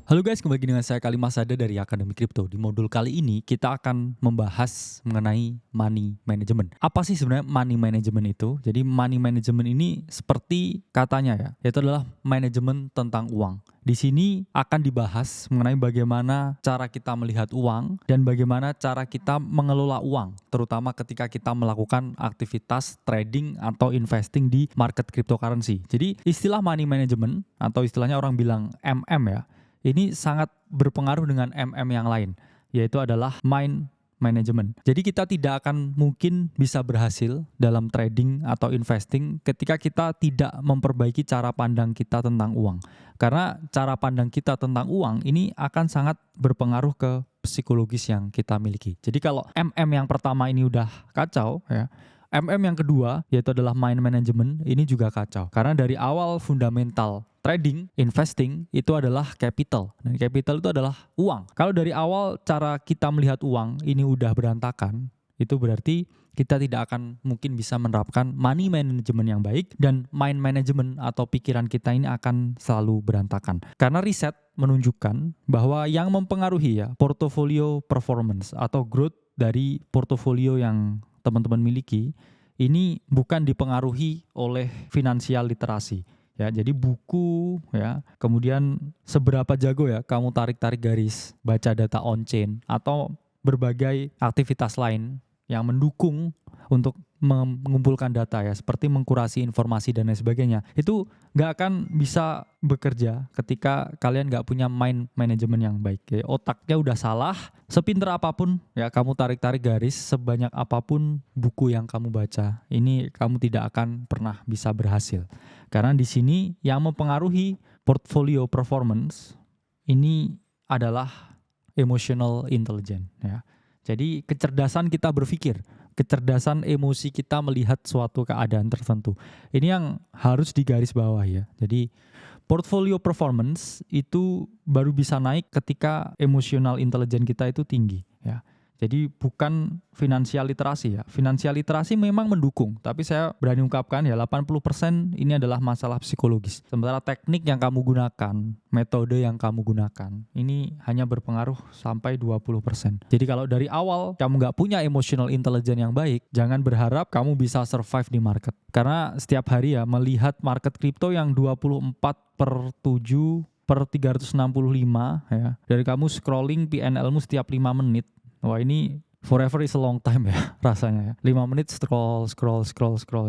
Halo guys, kembali dengan saya Kali Masada dari Akademi Kripto. Di modul kali ini kita akan membahas mengenai money management. Apa sih sebenarnya money management itu? Jadi money management ini seperti katanya ya, yaitu adalah manajemen tentang uang. Di sini akan dibahas mengenai bagaimana cara kita melihat uang dan bagaimana cara kita mengelola uang, terutama ketika kita melakukan aktivitas trading atau investing di market cryptocurrency. Jadi istilah money management atau istilahnya orang bilang MM ya, ini sangat berpengaruh dengan MM yang lain, yaitu adalah mind management. Jadi kita tidak akan mungkin bisa berhasil dalam trading atau investing ketika kita tidak memperbaiki cara pandang kita tentang uang. Karena cara pandang kita tentang uang ini akan sangat berpengaruh ke psikologis yang kita miliki. Jadi kalau MM yang pertama ini udah kacau ya, MM yang kedua yaitu adalah mind management ini juga kacau. Karena dari awal fundamental trading, investing itu adalah capital. Dan capital itu adalah uang. Kalau dari awal cara kita melihat uang ini udah berantakan, itu berarti kita tidak akan mungkin bisa menerapkan money management yang baik dan mind management atau pikiran kita ini akan selalu berantakan. Karena riset menunjukkan bahwa yang mempengaruhi ya portfolio performance atau growth dari portofolio yang teman-teman miliki ini bukan dipengaruhi oleh finansial literasi. Ya, jadi buku ya, kemudian seberapa jago ya kamu tarik-tarik garis, baca data on-chain atau berbagai aktivitas lain yang mendukung untuk mengumpulkan data ya, seperti mengkurasi informasi dan lain sebagainya. Itu nggak akan bisa bekerja ketika kalian nggak punya mind management yang baik. Ya, otaknya udah salah, sepinter apapun ya kamu tarik-tarik garis, sebanyak apapun buku yang kamu baca, ini kamu tidak akan pernah bisa berhasil. Karena di sini yang mempengaruhi portfolio performance ini adalah emotional intelligence ya. Jadi kecerdasan kita berpikir, kecerdasan emosi kita melihat suatu keadaan tertentu. Ini yang harus digarisbawahi ya. Jadi portfolio performance itu baru bisa naik ketika emotional intelligence kita itu tinggi ya. Jadi bukan finansial literasi ya. Finansial literasi memang mendukung, tapi saya berani ungkapkan ya 80% ini adalah masalah psikologis. Sementara teknik yang kamu gunakan, metode yang kamu gunakan, ini hanya berpengaruh sampai 20%. Jadi kalau dari awal kamu nggak punya emotional intelligence yang baik, jangan berharap kamu bisa survive di market. Karena setiap hari ya melihat market crypto yang 24/7/365 ya. Dari kamu scrolling PNL-mu setiap 5 menit. Wah ini forever is a long time ya rasanya ya. 5 menit scroll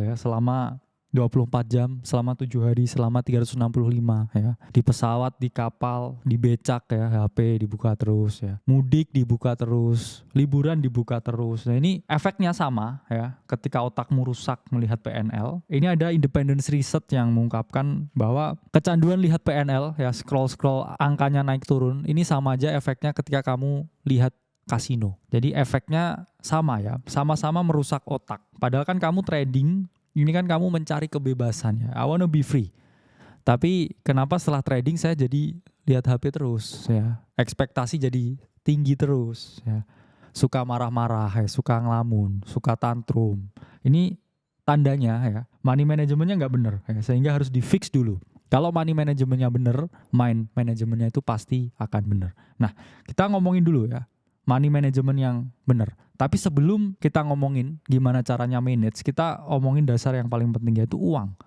ya selama 24 jam, selama 7 hari, selama 365 ya. Di pesawat, di kapal, di becak ya, HP dibuka terus ya. Mudik dibuka terus, liburan dibuka terus. Nah ini efeknya sama ya. Ketika otakmu rusak melihat PNL, ini ada independence research yang mengungkapkan bahwa kecanduan lihat PNL ya, scroll angkanya naik turun, ini sama aja efeknya ketika kamu lihat kasino. Jadi efeknya sama ya, sama-sama merusak otak. Padahal kan kamu trading, ini kan kamu mencari kebebasan ya. I wanna be free. Tapi kenapa setelah trading saya jadi lihat HP terus ya. Ekspektasi jadi tinggi terus ya. Suka marah-marah ya, suka ngelamun, suka tantrum. Ini tandanya ya, money manajemennya nggak bener ya, sehingga harus di fix dulu. Kalau money manajemennya bener, mind manajemennya itu pasti akan bener. Nah, kita ngomongin dulu ya money management yang benar. Tapi sebelum kita ngomongin gimana caranya manage, kita omongin dasar yang paling penting yaitu uang.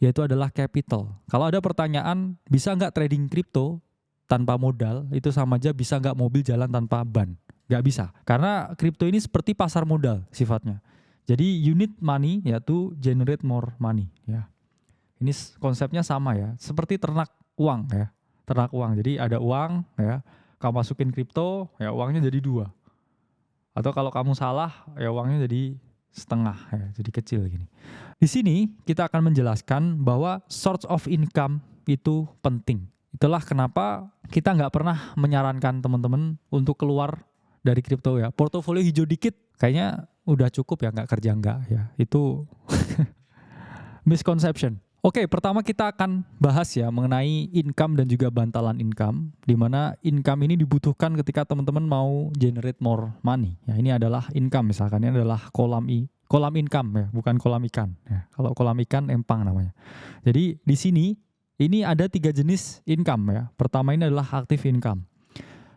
Yaitu adalah capital. Kalau ada pertanyaan, bisa nggak trading crypto tanpa modal? Itu sama aja bisa nggak mobil jalan tanpa ban? Nggak bisa. Karena crypto ini seperti pasar modal sifatnya. Jadi you need money yaitu generate more money. Ya. Ini konsepnya sama ya. Seperti ternak uang ya. Ternak uang. Jadi ada uang ya. Kamu masukin kripto, ya uangnya jadi 2. Atau kalau kamu salah, ya uangnya jadi setengah, ya, jadi kecil gini. Di sini kita akan menjelaskan bahwa source of income itu penting. Itulah kenapa kita nggak pernah menyarankan teman-teman untuk keluar dari kripto ya. Portofolio hijau dikit, kayaknya udah cukup ya, nggak kerja nggak ya. Itu misconception. Oke, pertama kita akan bahas ya mengenai income dan juga bantalan income, di mana income ini dibutuhkan ketika teman-teman mau generate more money. Ya, ini adalah income misalkan, ini adalah kolam income ya, bukan kolam ikan. Ya, kalau kolam ikan empang namanya. Jadi di sini Ini ada 3 jenis income ya. Pertama ini adalah active income.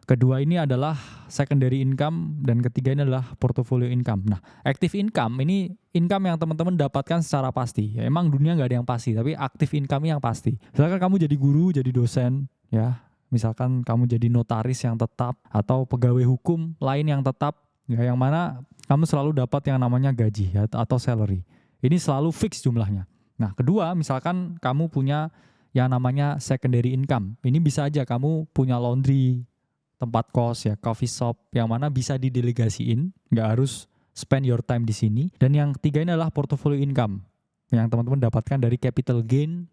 Kedua ini adalah secondary income, dan ketiga ini adalah portfolio income. Nah, active income ini income yang teman-teman dapatkan secara pasti. Ya, emang dunia nggak ada yang pasti, tapi active income yang pasti. Misalkan kamu jadi guru, jadi dosen, ya. Misalkan kamu jadi notaris yang tetap atau pegawai hukum lain yang tetap, ya, yang mana kamu selalu dapat yang namanya gaji ya, atau salary. Ini selalu fix jumlahnya. Nah, kedua, misalkan kamu punya yang namanya secondary income. Ini bisa aja kamu punya laundry, tempat kos ya, coffee shop, yang mana bisa didelegasiin, nggak harus spend your time di sini. Dan yang ketiga ini adalah portfolio income, yang teman-teman dapatkan dari capital gain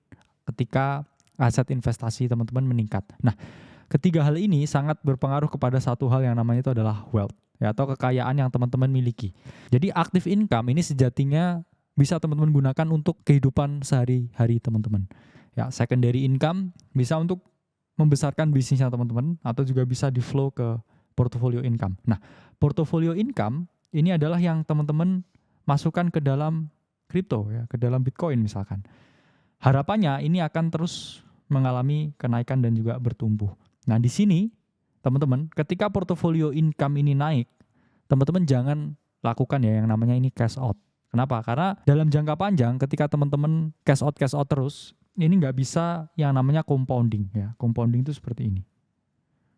ketika aset investasi teman-teman meningkat. Nah, ketiga hal ini sangat berpengaruh kepada satu hal yang namanya itu adalah wealth, ya, atau kekayaan yang teman-teman miliki. Jadi active income ini sejatinya bisa teman-teman gunakan untuk kehidupan sehari-hari teman-teman. Ya, secondary income bisa untuk membesarkan bisnisnya teman-teman, atau juga bisa di flow ke portfolio income. Nah, portfolio income ini adalah yang teman-teman masukkan ke dalam kripto ya, ke dalam Bitcoin misalkan. Harapannya ini akan terus mengalami kenaikan dan juga bertumbuh. Nah, di sini teman-teman, ketika portfolio income ini naik, teman-teman jangan lakukan ya yang namanya ini cash out. Kenapa? Karena dalam jangka panjang ketika teman-teman cash out terus, ini nggak bisa yang namanya compounding ya. Compounding itu seperti ini.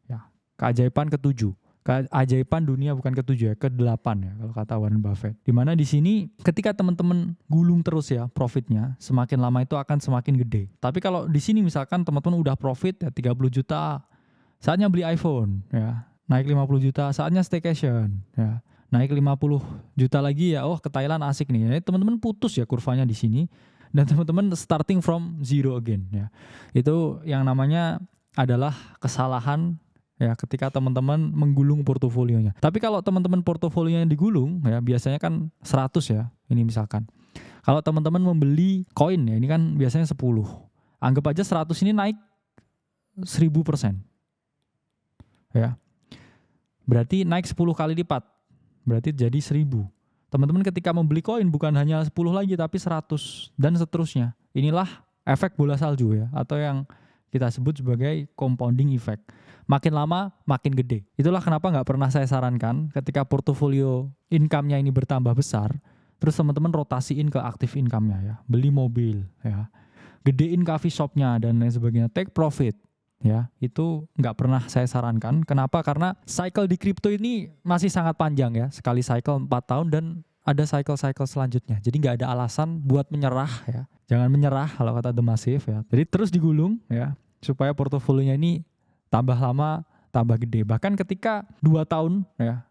Ya, keajaiban ke-7. Keajaiban dunia bukan ke-7 ya, ke-8 ya kalau kata Warren Buffett. Dimana di sini ketika teman-teman gulung terus ya profitnya, semakin lama itu akan semakin gede. Tapi kalau di sini misalkan teman-teman udah profit ya 30 juta, saatnya beli iPhone ya. Naik 50 juta, saatnya staycation ya. Naik 50 juta lagi ya, oh ke Thailand asik nih. Ya, teman-teman putus ya kurvanya di sini. Dan teman-teman starting from zero again ya. Itu yang namanya adalah kesalahan ya ketika teman-teman menggulung portofolionya. Tapi kalau teman-teman portofolionya digulung ya, biasanya kan 100 ya. Ini misalkan. Kalau teman-teman membeli koin ya, ini kan biasanya 10. Anggap aja 100 ini naik 1000%. Ya. Berarti naik 10 kali lipat. Berarti jadi 1000. Teman-teman ketika membeli koin bukan hanya 10 lagi tapi 100 dan seterusnya. Inilah efek bola salju ya, atau yang kita sebut sebagai compounding effect. Makin lama makin gede. Itulah kenapa nggak pernah saya sarankan ketika portofolio income-nya ini bertambah besar, terus teman-teman rotasiin ke active income-nya ya. Beli mobil ya. Gedein coffee shop-nya dan lain sebagainya. Take profit. Ya, itu nggak pernah saya sarankan. Kenapa? Karena cycle di kripto ini masih sangat panjang ya. Sekali cycle 4 tahun dan ada cycle-cycle selanjutnya. Jadi nggak ada alasan buat menyerah ya. Jangan menyerah kalau kata The Massive ya. Jadi terus digulung ya, supaya portofolionya ini tambah lama, tambah gede. Bahkan ketika 2 tahun ya,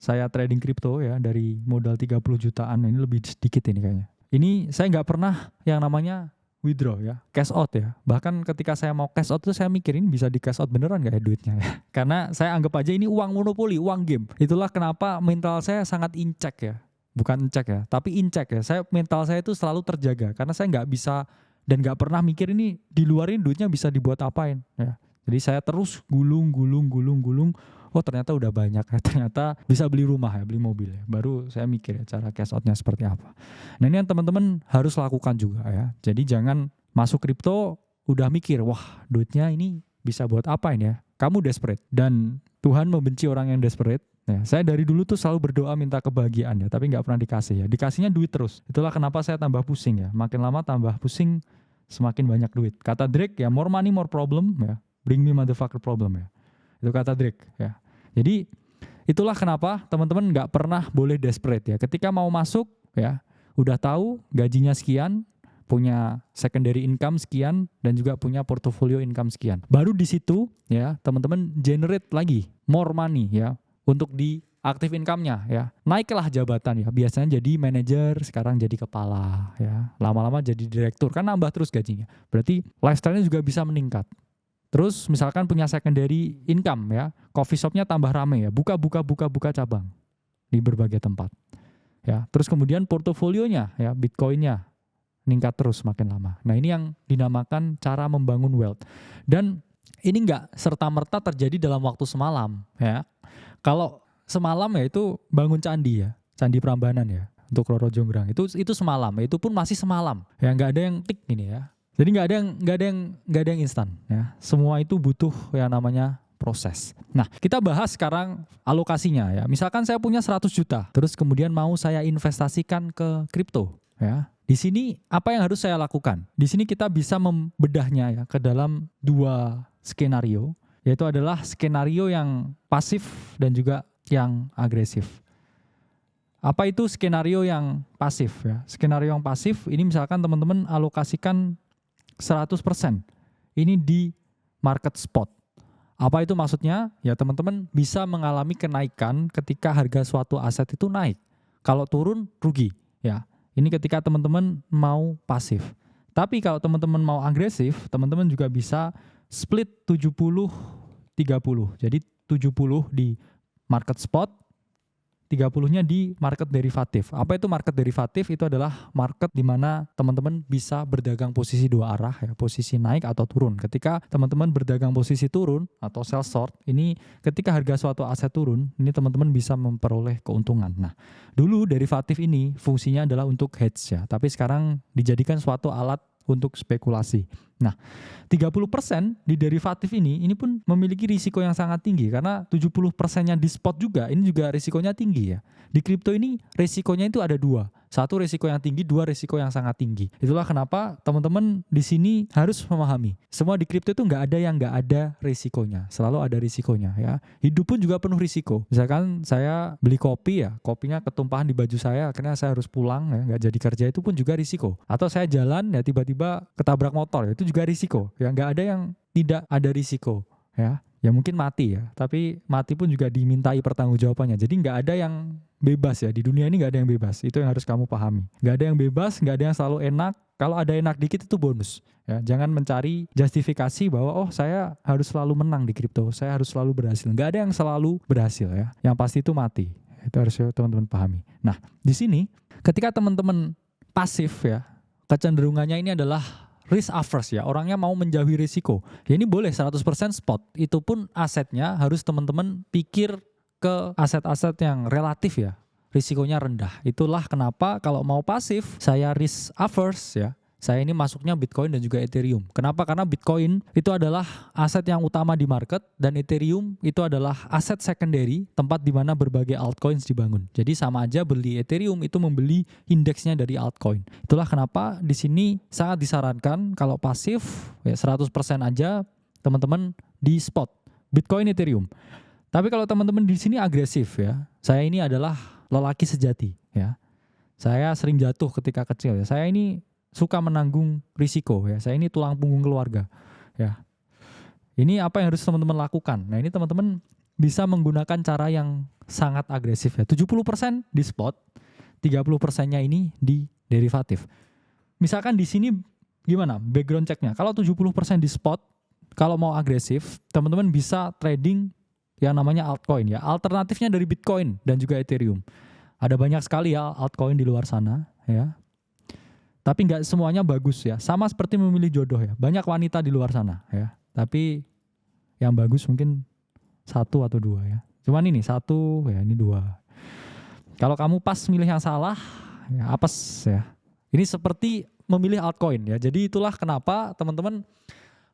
saya trading kripto ya, dari modal 30 jutaan, ini lebih sedikit ini kayaknya. Ini saya nggak pernah yang namanya withdraw ya, cash out ya. Bahkan ketika saya mau cash out itu saya mikirin bisa di cash out beneran gak ya duitnya ya. Karena saya anggap aja ini uang monopoli, uang game. Itulah kenapa mental saya sangat in-check ya. Bukan cek ya, tapi in-check ya. Mental saya itu selalu terjaga. Karena saya gak bisa dan gak pernah mikir ini di luarin duitnya bisa dibuat apain ya. Jadi saya terus gulung. Oh ternyata udah banyak ya. Ternyata bisa beli rumah ya, beli mobil ya. Baru saya mikir ya cara cash outnya seperti apa. Nah ini yang teman-teman harus lakukan juga ya. Jadi jangan masuk kripto udah mikir, wah duitnya ini bisa buat apa ini ya. Kamu desperate. Dan Tuhan membenci orang yang desperate. Ya, saya dari dulu tuh selalu berdoa minta kebahagiaan ya. Tapi gak pernah dikasih ya. Dikasihnya duit terus. Itulah kenapa saya tambah pusing ya. Makin lama tambah pusing, semakin banyak duit. Kata Drake ya, more money more problem ya. Bring me motherfucker problem ya. Itu kata Drake ya. Jadi itulah kenapa teman-teman gak pernah boleh desperate ya. Ketika mau masuk ya, udah tahu gajinya sekian, punya secondary income sekian, dan juga punya portfolio income sekian. Baru di situ ya teman-teman generate lagi more money ya untuk di active income-nya ya. Naiklah jabatan ya. Biasanya jadi manajer, sekarang jadi kepala ya. Lama-lama jadi direktur, kan nambah terus gajinya. Berarti lifestyle-nya juga bisa meningkat. Terus misalkan punya secondary income ya, coffee shop-nya tambah rame ya, buka cabang di berbagai tempat. Ya, terus kemudian portofolionya ya, Bitcoin-nya meningkat terus makin lama. Nah, ini yang dinamakan cara membangun wealth. Dan ini enggak serta-merta terjadi dalam waktu semalam ya. Kalau semalam ya itu bangun candi ya, Candi Prambanan ya, untuk Roro Jonggrang. Itu semalam, itu pun masih semalam. Ya enggak ada yang tik ini ya. Jadi nggak ada yang instan ya. Semua itu butuh yang namanya proses. Nah, kita bahas sekarang alokasinya ya. Misalkan saya punya 100 juta, terus kemudian mau saya investasikan ke kripto ya. Di sini apa yang harus saya lakukan? Di sini kita bisa membedahnya ya ke dalam 2 skenario, yaitu adalah skenario yang pasif dan juga yang agresif. Apa itu skenario yang pasif ya? Skenario yang pasif ini misalkan teman-teman alokasikan 100% ini di market spot. Apa itu maksudnya? Ya teman-teman bisa mengalami kenaikan ketika harga suatu aset itu naik. Kalau turun rugi ya. Ini ketika teman-teman mau pasif. Tapi kalau teman-teman mau agresif, teman-teman juga bisa split 70-30. Jadi 70 di market spot, 30-nya di market derivatif. Apa itu market derivatif? Itu adalah market di mana teman-teman bisa berdagang posisi 2 arah ya, posisi naik atau turun. Ketika teman-teman berdagang posisi turun atau sell short, ini ketika harga suatu aset turun, ini teman-teman bisa memperoleh keuntungan. Nah, dulu derivatif ini fungsinya adalah untuk hedge ya, tapi sekarang dijadikan suatu alat untuk spekulasi. Nah, 30% di derivatif ini pun memiliki risiko yang sangat tinggi karena 70%-nya di spot juga, ini juga risikonya tinggi ya. Di kripto ini risikonya itu ada 2. 1 risiko yang tinggi, 2 risiko yang sangat tinggi. Itulah kenapa teman-teman di sini harus memahami. Semua di kripto itu nggak ada yang nggak ada risikonya. Selalu ada risikonya ya. Hidup pun juga penuh risiko. Misalkan saya beli kopi ya, kopinya ketumpahan di baju saya, akhirnya saya harus pulang ya, nggak jadi kerja, itu pun juga risiko. Atau saya jalan ya tiba-tiba ketabrak motor ya, itu juga risiko. Ya nggak ada yang tidak ada risiko ya. Ya mungkin mati ya, tapi mati pun juga dimintai pertanggungjawabannya. Jadi nggak ada yang bebas ya, di dunia ini nggak ada yang bebas. Itu yang harus kamu pahami. Nggak ada yang bebas, nggak ada yang selalu enak. Kalau ada enak dikit itu bonus. Ya, jangan mencari justifikasi bahwa oh saya harus selalu menang di kripto, saya harus selalu berhasil. Nggak ada yang selalu berhasil ya. Yang pasti itu mati. Itu harus teman-teman pahami. Nah di sini ketika teman-teman pasif ya, kecenderungannya ini adalah risk averse ya, orangnya mau menjauhi risiko. Ya ini boleh 100% spot. Itu pun asetnya harus teman-teman pikir ke aset-aset yang relatif ya, risikonya rendah. Itulah kenapa kalau mau pasif, saya risk averse ya. Saya ini masuknya Bitcoin dan juga Ethereum. Kenapa? Karena Bitcoin itu adalah aset yang utama di market dan Ethereum itu adalah aset secondary, tempat di mana berbagai altcoins dibangun. Jadi sama aja beli Ethereum itu membeli indeksnya dari altcoin. Itulah kenapa di sini sangat disarankan kalau pasif ya 100% aja teman-teman di spot Bitcoin Ethereum. Tapi kalau teman-teman di sini agresif ya, saya ini adalah lelaki sejati ya. Saya sering jatuh ketika kecil ya. Saya ini suka menanggung risiko ya. Saya ini tulang punggung keluarga ya. Ini apa yang harus teman-teman lakukan. Nah, ini teman-teman bisa menggunakan cara yang sangat agresif ya. 70% di spot, 30%-nya ini di derivatif. Misalkan di sini gimana background check-nya? Kalau 70% di spot, kalau mau agresif, teman-teman bisa trading yang namanya altcoin ya. Alternatifnya dari Bitcoin dan juga Ethereum. Ada banyak sekali ya altcoin di luar sana ya. Tapi nggak semuanya bagus ya. Sama seperti memilih jodoh ya. Banyak wanita di luar sana ya. Tapi yang bagus mungkin 1 atau 2 ya. Cuman ini 1 ya, ini 2. Kalau kamu pas milih yang salah, ya apes ya. Ini seperti memilih altcoin ya. Jadi itulah kenapa teman-teman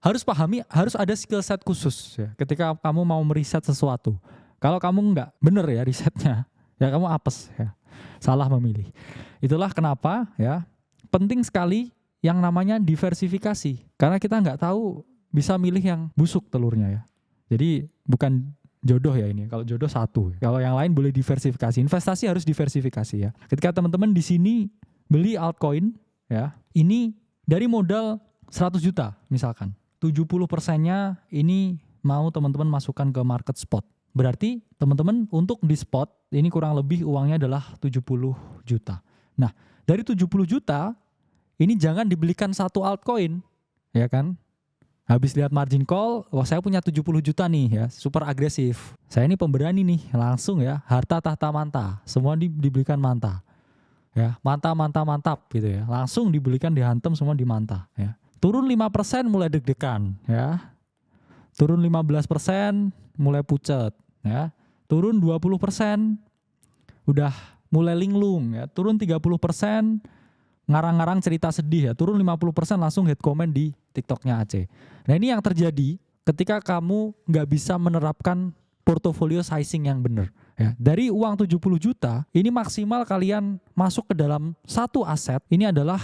harus pahami, harus ada skill set khusus ya. Ketika kamu mau meriset sesuatu. Kalau kamu nggak bener ya risetnya, ya kamu apes ya. Salah memilih. Itulah kenapa ya. Penting sekali yang namanya diversifikasi. Karena kita nggak tahu bisa milih yang busuk telurnya ya. Jadi bukan jodoh ya ini. Kalau jodoh 1. Kalau yang lain boleh diversifikasi. Investasi harus diversifikasi ya. Ketika teman-teman di sini beli altcoin ya. Ini dari modal 100 juta misalkan. 70%-nya ini mau teman-teman masukkan ke market spot. Berarti teman-teman untuk di spot ini kurang lebih uangnya adalah 70 juta. Nah dari 70 juta ini jangan dibelikan 1 altcoin, ya kan? Habis lihat margin call, wah saya punya 70 juta nih ya, super agresif. Saya ini pemberani nih, langsung ya, harta tahta manta, semua dibelikan manta. Ya, mantap gitu ya. Langsung dibelikan, dihantam semua di manta ya. Turun 5% mulai deg-degan ya. Turun 15% mulai pucet ya. Turun 20% udah mulai linglung ya. Turun 30% ngarang-ngarang cerita sedih ya, turun 50% langsung hate comment di TikToknya Aceh. Nah ini yang terjadi ketika kamu nggak bisa menerapkan portofolio sizing yang benar. Ya, dari uang 70 juta, ini maksimal kalian masuk ke dalam satu aset, ini adalah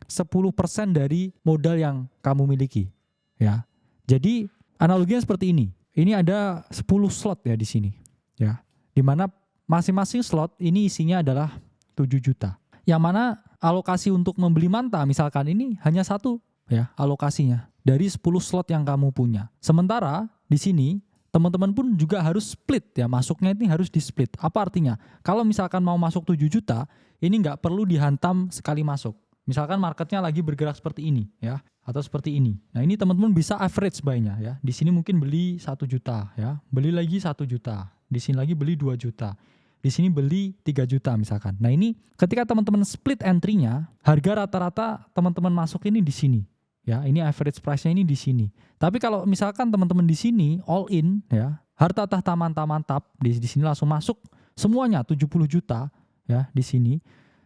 10% dari modal yang kamu miliki. Ya, jadi analoginya seperti ini. Ini ada 10 slot ya di sini. Ya, di mana masing-masing slot ini isinya adalah 7 juta. Yang mana alokasi untuk membeli manta misalkan ini hanya satu ya alokasinya dari 10 slot yang kamu punya. Sementara di sini teman-teman pun juga harus split ya, masuknya ini harus di split. Apa artinya? Kalau misalkan mau masuk 7 juta, ini nggak perlu dihantam sekali masuk. Misalkan marketnya lagi bergerak seperti ini ya, atau seperti ini. Nah ini teman-teman bisa average buy-nya ya. Di sini mungkin beli 1 juta ya, beli lagi 1 juta. Di sini lagi beli 2 juta. Di sini beli 3 juta misalkan. Nah ini ketika teman-teman split entry-nya, harga rata-rata teman-teman masuk ini di sini. Ya, ini average price-nya ini di sini. Tapi kalau misalkan teman-teman di sini all in ya, harta tahta mantap di sini langsung masuk semuanya 70 juta ya di sini.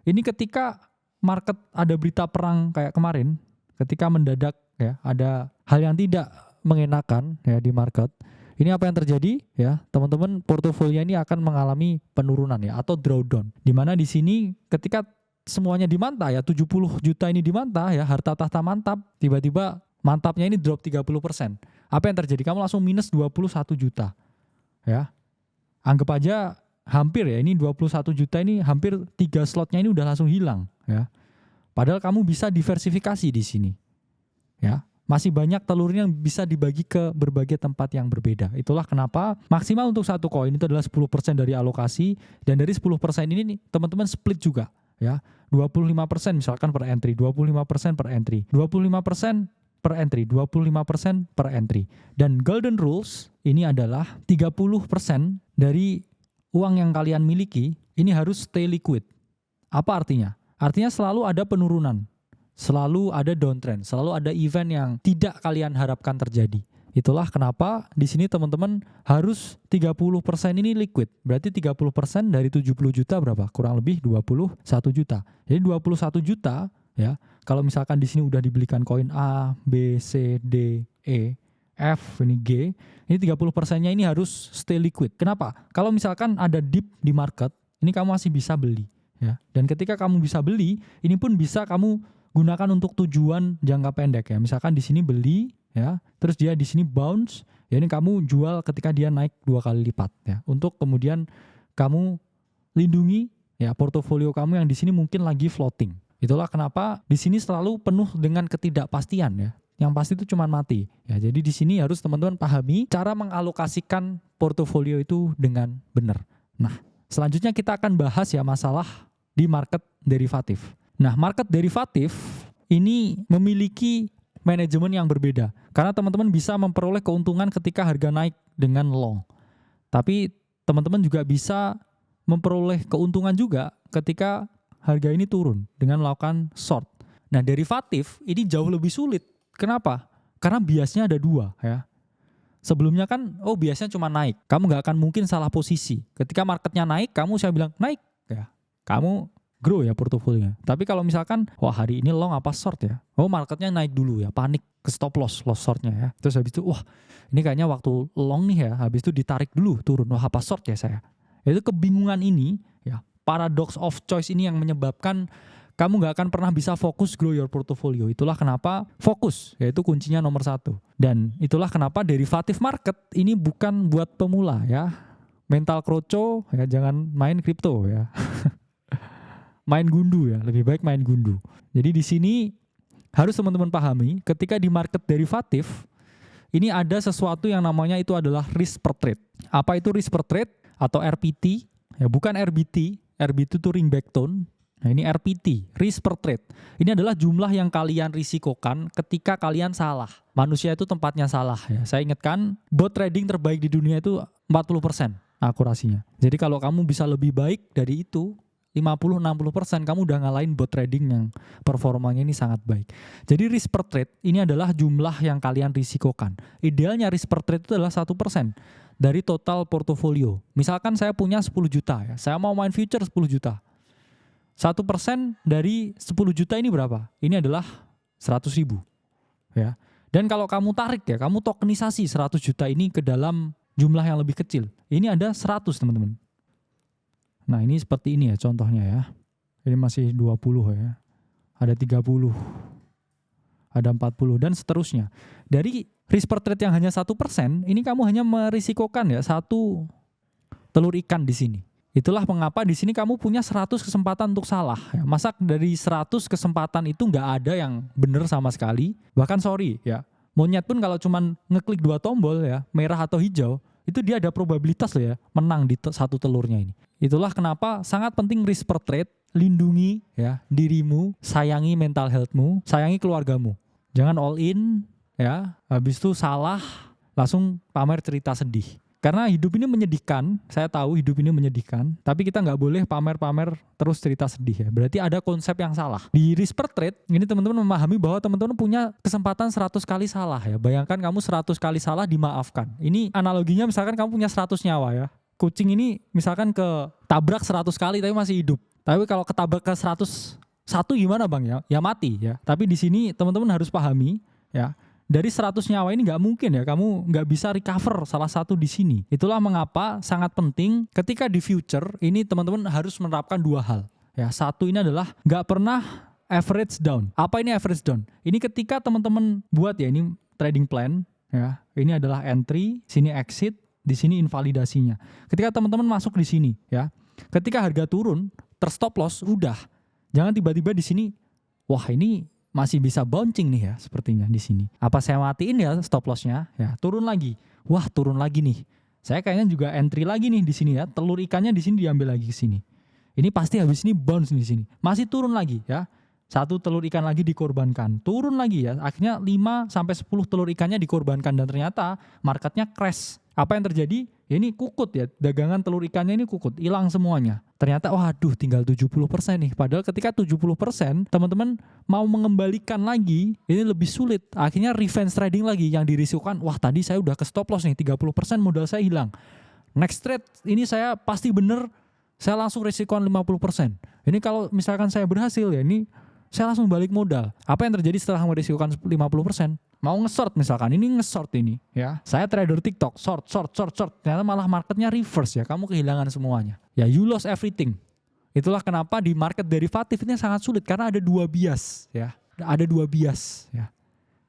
Ini ketika market ada berita perang kayak kemarin, ketika mendadak ya ada hal yang tidak mengenakan ya di market. Ini apa yang terjadi ya, teman-teman portofolio ini akan mengalami penurunan ya atau drawdown. Di mana di sini ketika semuanya dimantah ya 70 juta ini dimantah ya, harta tahta mantap, tiba-tiba mantapnya ini drop 30%. Apa yang terjadi? Kamu langsung minus 21 juta. Ya. Anggap aja hampir ya, ini 21 juta ini hampir 3 slotnya ini udah langsung hilang ya. Padahal kamu bisa diversifikasi di sini. Ya. Masih banyak telurnya yang bisa dibagi ke berbagai tempat yang berbeda. Itulah kenapa maksimal untuk satu koin itu adalah 10% dari alokasi, dan dari 10% ini nih teman-teman split juga ya. 25% misalkan per entry, 25% per entry, 25% per entry, 25% per entry. Dan golden rules ini adalah 30% dari uang yang kalian miliki ini harus stay liquid. Apa artinya? Artinya selalu ada penurunan. Selalu ada downtrend, selalu ada event yang tidak kalian harapkan terjadi. Itulah kenapa di sini teman-teman harus 30% ini liquid. Berarti 30% dari 70 juta berapa? Kurang lebih 21 juta. Jadi 21 juta ya. Kalau misalkan di sini udah dibelikan koin A, B, C, D, E, F, ini G, ini 30%-nya ini harus stay liquid. Kenapa? Kalau misalkan ada dip di market, ini kamu masih bisa beli ya. Dan ketika kamu bisa beli, ini pun bisa kamu gunakan untuk tujuan jangka pendek ya. Misalkan di sini beli ya, terus dia di sini bounce, ya ini kamu jual ketika dia naik 2 kali lipat ya. Untuk kemudian kamu lindungi ya portofolio kamu yang di sini mungkin lagi floating. Itulah kenapa di sini selalu penuh dengan ketidakpastian ya. Yang pasti itu cuma mati. Ya, jadi di sini harus teman-teman pahami cara mengalokasikan portofolio itu dengan benar. Nah, selanjutnya kita akan bahas ya masalah di market derivatif. Nah, market derivatif ini memiliki manajemen yang berbeda. Karena teman-teman bisa memperoleh keuntungan ketika harga naik dengan long. Tapi teman-teman juga bisa memperoleh keuntungan juga ketika harga ini turun dengan melakukan short. Nah, derivatif ini jauh lebih sulit. Kenapa? Karena biasnya ada 2 ya. Sebelumnya kan, biasanya cuma naik. Kamu nggak akan mungkin salah posisi. Ketika marketnya naik, saya bilang naik ya. Kamu grow ya portofolionya. Tapi kalau misalkan, hari ini long apa short ya? Marketnya naik dulu ya, panik ke stop loss shortnya ya. Terus habis itu, ini kayaknya waktu long nih ya. Habis itu ditarik dulu turun, apa short ya saya? Itu kebingungan ini ya, paradox of choice ini yang menyebabkan kamu gak akan pernah bisa fokus grow your portfolio. Itulah kenapa fokus, yaitu kuncinya nomor 1. Dan itulah kenapa derivatif market ini bukan buat pemula ya. Mental kroco ya, jangan main kripto ya. Main gundu ya, lebih baik main gundu. Jadi di sini harus teman-teman pahami, ketika di market derivatif ini ada sesuatu yang namanya itu adalah risk per trade. Apa itu risk per trade atau RPT? Ya, bukan RBT. RBT itu ringback tone. Nah, ini RPT, risk per trade. Ini adalah jumlah yang kalian risikokan ketika kalian salah. Manusia itu tempatnya salah ya. Saya ingatkan, bot trading terbaik di dunia itu 40% akurasinya. Jadi kalau kamu bisa lebih baik dari itu 50-60%, kamu udah ngalahin bot trading yang performanya ini sangat baik. Jadi risk per trade ini adalah jumlah yang kalian risikokan. Idealnya risk per trade itu adalah 1% dari total portofolio. Misalkan saya punya 10 juta ya, saya mau main future 10 juta. 1% dari 10 juta ini berapa? Ini adalah 100.000 ya. Dan kalau kamu tarik ya, kamu tokenisasi 100 juta ini ke dalam jumlah yang lebih kecil. Ini ada 100 teman-teman. Nah ini seperti ini ya contohnya ya. Ini masih 20 ya. Ada 30. Ada 40 dan seterusnya. Dari risk per trade yang hanya 1%, ini kamu hanya merisikokan ya 1 telur ikan di sini. Itulah mengapa di sini kamu punya 100 kesempatan untuk salah. Ya, masa dari 100 kesempatan itu nggak ada yang benar sama sekali. Bahkan sorry ya, monyet pun kalau cuman ngeklik 2 tombol ya, merah atau hijau, itu dia ada probabilitas loh ya menang di satu telurnya ini. Itulah kenapa sangat penting risk per trade, lindungi ya dirimu, sayangi mental healthmu, sayangi keluargamu. Jangan all in ya, habis itu salah langsung pamer cerita sedih. Karena hidup ini menyedihkan, saya tahu hidup ini menyedihkan, tapi kita nggak boleh pamer-pamer terus cerita sedih ya. Berarti ada konsep yang salah. Di risk per trade, ini teman-teman memahami bahwa teman-teman punya kesempatan 100 kali salah ya. Bayangkan kamu 100 kali salah dimaafkan. Ini analoginya misalkan kamu punya 100 nyawa ya. Kucing ini misalkan ketabrak 100 kali tapi masih hidup. Tapi kalau ketabrak ke 101 gimana bang ya? Ya mati ya. Tapi di sini teman-teman harus pahami ya. Dari 100 nyawa ini nggak mungkin ya kamu nggak bisa recover salah satu di sini. Itulah mengapa sangat penting ketika di future ini teman-teman harus menerapkan 2 hal. Ya, satu ini adalah nggak pernah average down. Apa ini average down? Ini ketika teman-teman buat ya ini trading plan ya. Ini adalah entry, sini exit, di sini invalidasinya. Ketika teman-teman masuk di sini ya. Ketika harga turun, terstop loss udah. Jangan tiba-tiba di sini wah ini masih bisa bouncing nih ya sepertinya di sini. Apa saya matiin ya stop lossnya? Ya turun lagi. Wah turun lagi nih. Saya kayaknya juga entry lagi nih di sini ya. Telur ikannya di sini diambil lagi ke sini. Ini pasti habis ini bounce di sini. Masih turun lagi ya. 1 telur ikan lagi dikorbankan. Turun lagi ya. Akhirnya 5 sampai 10 telur ikannya dikorbankan dan ternyata marketnya crash. Apa yang terjadi? Ya ini kukut ya. Dagangan telur ikannya ini kukut, hilang semuanya. Ternyata waduh tinggal 70% nih. Padahal ketika 70% teman-teman mau mengembalikan lagi ini lebih sulit. Akhirnya revenge trading lagi yang dirisikokan. Wah tadi saya udah ke stop loss nih 30% modal saya hilang. Next trade ini saya pasti bener saya langsung risikoan 50%. Ini kalau misalkan saya berhasil ya ini saya langsung balik modal. Apa yang terjadi setelah merisikokan 50%? Mau nge-short misalkan, ini nge-short ini ya. Saya trader TikTok, short. Ternyata malah marketnya reverse ya, kamu kehilangan semuanya. Ya you lost everything. Itulah kenapa di market derivatif ini sangat sulit karena ada 2 bias ya. Ada 2 bias ya.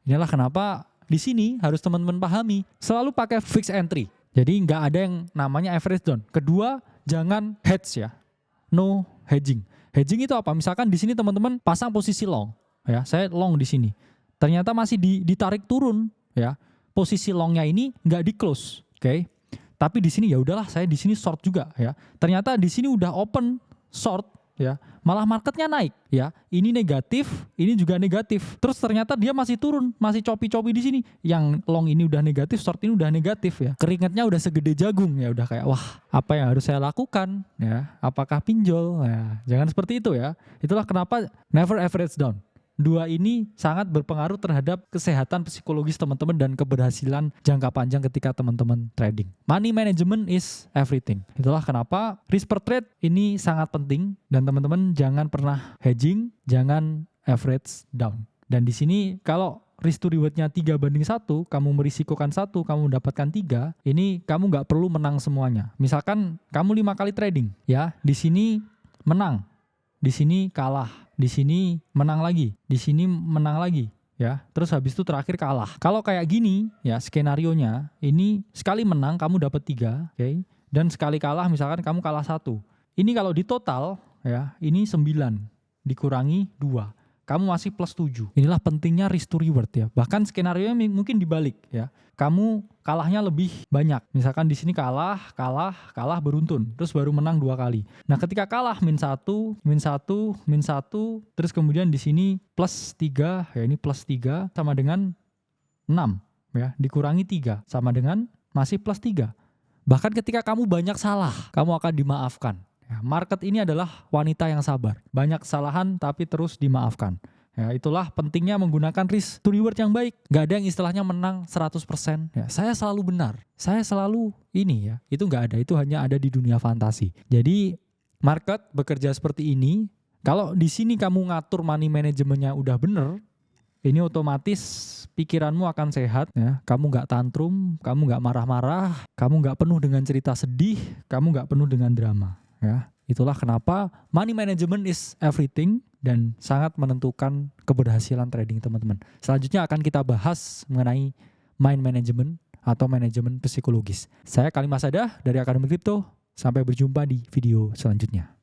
Inilah kenapa di sini harus teman-teman pahami, selalu pakai fixed entry. Jadi nggak ada yang namanya average down. Kedua, jangan hedge ya. No hedging. Hedging itu apa? Misalkan di sini teman-teman pasang posisi long ya. Saya long di sini. Ternyata masih ditarik turun ya. Posisi longnya ini nggak di close, oke? Tapi di sini ya udahlah saya di sini short juga ya. Ternyata di sini udah open short ya. Malah marketnya naik ya. Ini negatif, ini juga negatif. Terus ternyata dia masih turun, masih copi-copi di sini. Yang long ini udah negatif, short ini udah negatif ya. Keringatnya udah segede jagung ya, udah kayak wah, apa yang harus saya lakukan ya? Apakah pinjol? Ya, jangan seperti itu ya. Itulah kenapa never average down. 2 ini sangat berpengaruh terhadap kesehatan psikologis teman-teman dan keberhasilan jangka panjang ketika teman-teman trading. Money management is everything. Itulah kenapa risk per trade ini sangat penting dan teman-teman jangan pernah hedging, jangan average down. Dan di sini kalau risk to rewardnya 3:1, kamu merisikokan 1, kamu mendapatkan 3, ini kamu nggak perlu menang semuanya. Misalkan kamu 5 kali trading, ya di sini menang, di sini kalah, di sini menang lagi, di sini menang lagi, ya. Terus habis itu terakhir kalah. Kalau kayak gini, ya skenarionya, ini sekali menang kamu dapat 3, oke? Dan sekali kalah misalkan kamu kalah 1. Ini kalau di total, ya ini 9 dikurangi 2. Kamu masih plus 7. Inilah pentingnya risk to reward ya. Bahkan skenario mungkin dibalik ya. Kamu kalahnya lebih banyak. Misalkan di sini kalah beruntun. Terus baru menang 2 kali. Nah ketika kalah min 1, terus kemudian di sini plus 3, ya ini plus 3 sama dengan 6 ya. Dikurangi 3 sama dengan masih plus 3. Bahkan ketika kamu banyak salah, kamu akan dimaafkan. Market ini adalah wanita yang sabar. Banyak kesalahan tapi terus dimaafkan. Ya, itulah pentingnya menggunakan risk to reward yang baik. Gak ada yang istilahnya menang 100%. Ya, saya selalu benar. Saya selalu ini ya. Itu gak ada. Itu hanya ada di dunia fantasi. Jadi market bekerja seperti ini. Kalau di sini kamu ngatur money manajemennya udah bener, ini otomatis pikiranmu akan sehat ya. Kamu nggak tantrum, kamu nggak marah-marah, kamu nggak penuh dengan cerita sedih, kamu nggak penuh dengan drama ya. Itulah kenapa money management is everything dan sangat menentukan keberhasilan trading teman-teman. Selanjutnya akan kita bahas mengenai mind management atau manajemen psikologis. Saya Khalid Masada dari Akademi Kripto. Sampai berjumpa di video selanjutnya.